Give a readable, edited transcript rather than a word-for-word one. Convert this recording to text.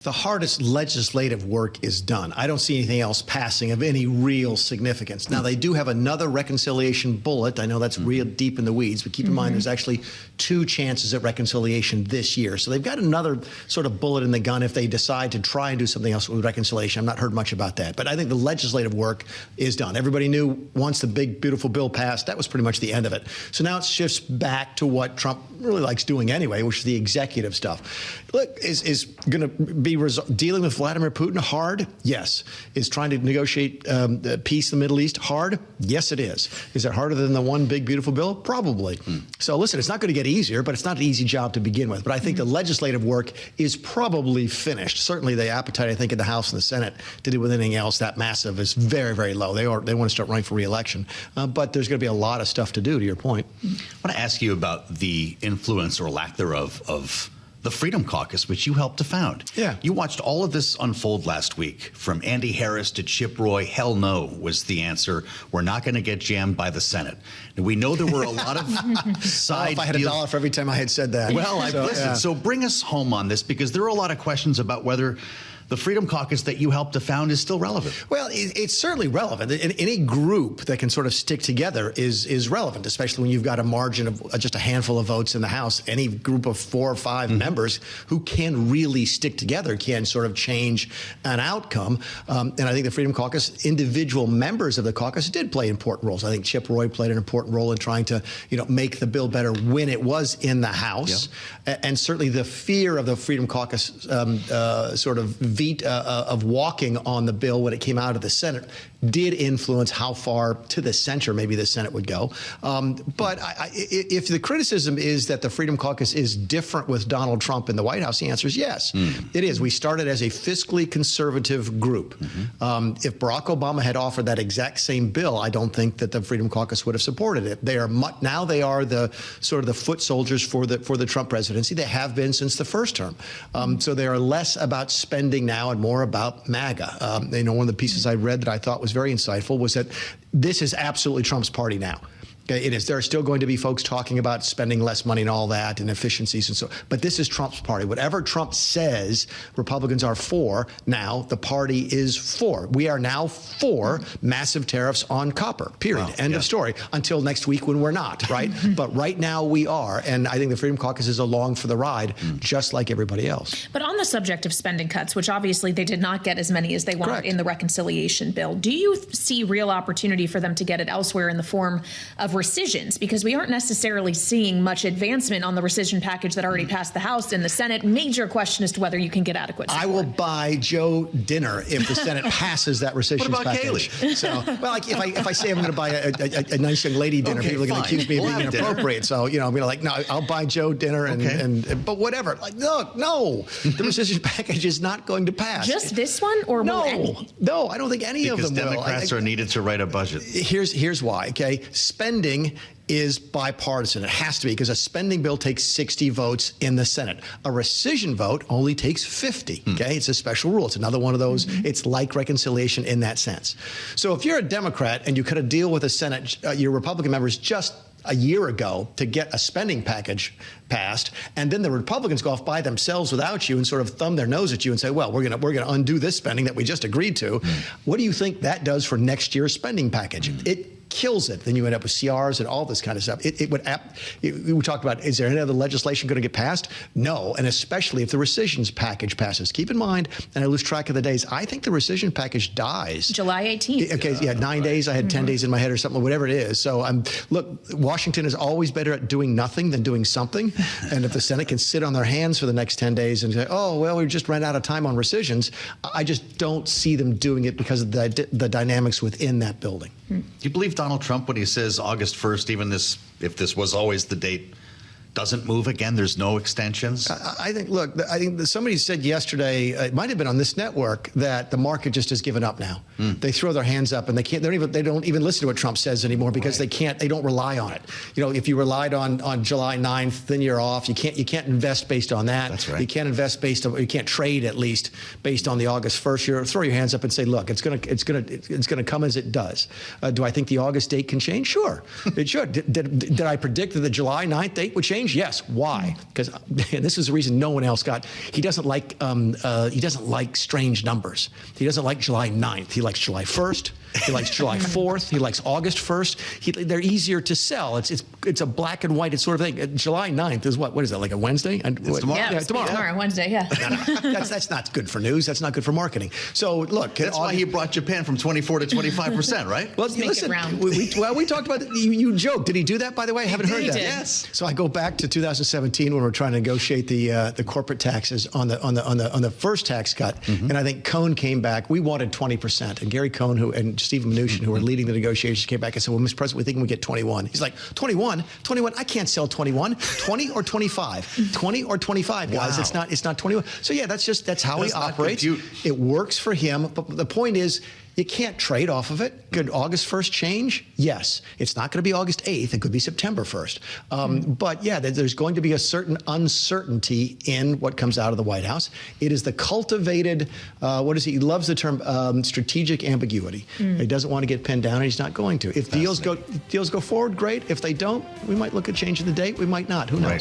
The hardest legislative work is done. I don't see anything else passing of any real significance. Now, they do have another reconciliation bullet. I know that's real deep in the weeds, but keep in mind there's actually 2 chances at reconciliation this year. So they've got another sort of bullet in the gun if they decide to try and do something else with reconciliation. I've not heard much about that. But I think the legislative work is done. Everybody knew once the big, beautiful bill passed, that was pretty much the end of it. So now it shifts back to what Trump really likes doing anyway, which is the executive stuff. Look, is going to be dealing with Vladimir Putin hard? Yes. Is trying to negotiate peace in the Middle East hard? Yes, it is. Is it harder than the one big, beautiful bill? Probably. So listen, it's not going to get easier, but it's not an easy job to begin with. But I think the legislative work is probably finished. Certainly the appetite, I think, in the House and the Senate to do with anything else that massive is very, very low. They want to start running for re-election. But there's going to be a lot of stuff to do, to your point. I want to ask you about the influence or lack thereof of the Freedom Caucus, which you helped to found. Yeah. You watched all of this unfold last week, from Andy Harris to Chip Roy. Hell no was the answer. We're not going to get jammed by the Senate. And we know there were a lot of side if I had $1 for every time I had said that. Well, I've listened. Yeah. So bring us home on this, because there are a lot of questions about whether the Freedom Caucus that you helped to found is still relevant. Well, it's certainly relevant. Any group that can sort of stick together is relevant, especially when you've got a margin of just a handful of votes in the House. Any group of 4 or 5 members who can really stick together can sort of change an outcome. And I think the Freedom Caucus, individual members of the caucus did play important roles. I think Chip Roy played an important role in trying to, make the bill better when it was in the House. Yep. And certainly the fear of the Freedom Caucus sort of of walking on the bill when it came out of the Senate did influence how far to the center maybe the Senate would go. But if the criticism is that the Freedom Caucus is different with Donald Trump in the White House, the answer is yes. It is. We started as a fiscally conservative group. If Barack Obama had offered that exact same bill, I don't think that the Freedom Caucus would have supported it. They are now they are the sort of the foot soldiers for the Trump presidency. They have been since the first term. So they are less about spending now and more about MAGA. One of the pieces I read that I thought was very insightful was that this is absolutely Trump's party now. It is. There are still going to be folks talking about spending less money and all that and efficiencies and so. But this is Trump's party. Whatever Trump says Republicans are for now, the party is for. We are now for massive tariffs on copper, period. Wow. End of story. Until next week when we're not, right? But right now we are. And I think the Freedom Caucus is along for the ride, just like everybody else. But on the subject of spending cuts, which obviously they did not get as many as they wanted in the reconciliation bill, do you see real opportunity for them to get it elsewhere in the form of rescissions? Because we aren't necessarily seeing much advancement on the rescission package that already passed the House and the Senate. Major question as to whether you can get adequate support. I will buy Joe dinner if the Senate passes that rescissions package. Kayleigh? So, well, like if I say I'm going to buy a nice young lady dinner, people are going to accuse me of being inappropriate. So, I'm going to like, no, I'll buy Joe dinner but whatever. Like, look, no, the rescission package is not going to pass. Just this one, or will any? No, I don't think any of them will. Because Democrats are needed to write a budget. Here's why. Okay, spending is bipartisan. It has to be, because a spending bill takes 60 votes in the Senate. A rescission vote only takes 50. Okay, it's a special rule. It's another one of those. It's like reconciliation in that sense. So if you're a Democrat and you cut a deal with the Senate, your Republican members just a year ago to get a spending package passed, and then the Republicans go off by themselves without you and sort of thumb their nose at you and say, well, we're gonna undo this spending that we just agreed to. What do you think that does for next year's spending package? It kills it. Then you end up with CRs and all this kind of stuff. We talked about, is there any other legislation going to get passed? No, and especially if the rescissions package passes. Keep in mind, and I lose track of the days, I think the rescission package dies July 18th. Okay, yeah, 9 days. I had 10 days in my head or something, whatever it is. So look, Washington is always better at doing nothing than doing something. And if the Senate can sit on their hands for the next 10 days and say, oh, well, we just ran out of time on rescissions, I just don't see them doing it because of the dynamics within that building. Do you believe Donald Trump when he says August 1st, even if this was always the date, doesn't move again? There's no extensions? I think somebody said yesterday, it might have been on this network, that the market just has given up now. They throw their hands up and they don't even listen to what Trump says anymore because they don't rely on it. If you relied on July 9th, then you're off. You can't invest based on that. That's right. You can't invest you can't trade at least based on the August 1st. Throw your hands up and say, look, it's gonna come as it does. Do I think the August date can change? Sure, it should. Did I predict that the July 9th date would change? change? Yes. Why? Because this is the reason no one else got. He doesn't like strange numbers. He doesn't like July 9th. He likes July 1st. He likes July 4th. He likes August 1st. They're easier to sell. It's a black and white sort of thing. July 9th is what is that, like a Wednesday? It's tomorrow. Yeah, tomorrow, Wednesday, yeah. That's not good for news. That's not good for marketing. So look. That's why he brought Japan from 24 to 25%, right? Well, listen, we talked about it. You joked. Did he do that, by the way? I haven't heard that. Yes. So I go back to 2017 when we're trying to negotiate the corporate taxes on the first tax cut, and I think Cohn came back. We wanted 20%, and Gary Cohn and Stephen Mnuchin, who were leading the negotiations, came back and said, "Well, Mr. President, we think we get 21." He's like, 21? 21? I can't sell 21. 20 or 25? 20 or 25, guys. Wow. It's not 21. So yeah, that's how he operates. It works for him. But the point is, you can't trade off of it. Could August 1st change? Yes. It's not going to be August 8th. It could be September 1st. But yeah, there's going to be a certain uncertainty in what comes out of the White House. It is the cultivated, he loves the term strategic ambiguity. He doesn't want to get pinned down, and he's not going to. If deals go forward, great. If they don't, we might look at changing the date. We might not. Who knows?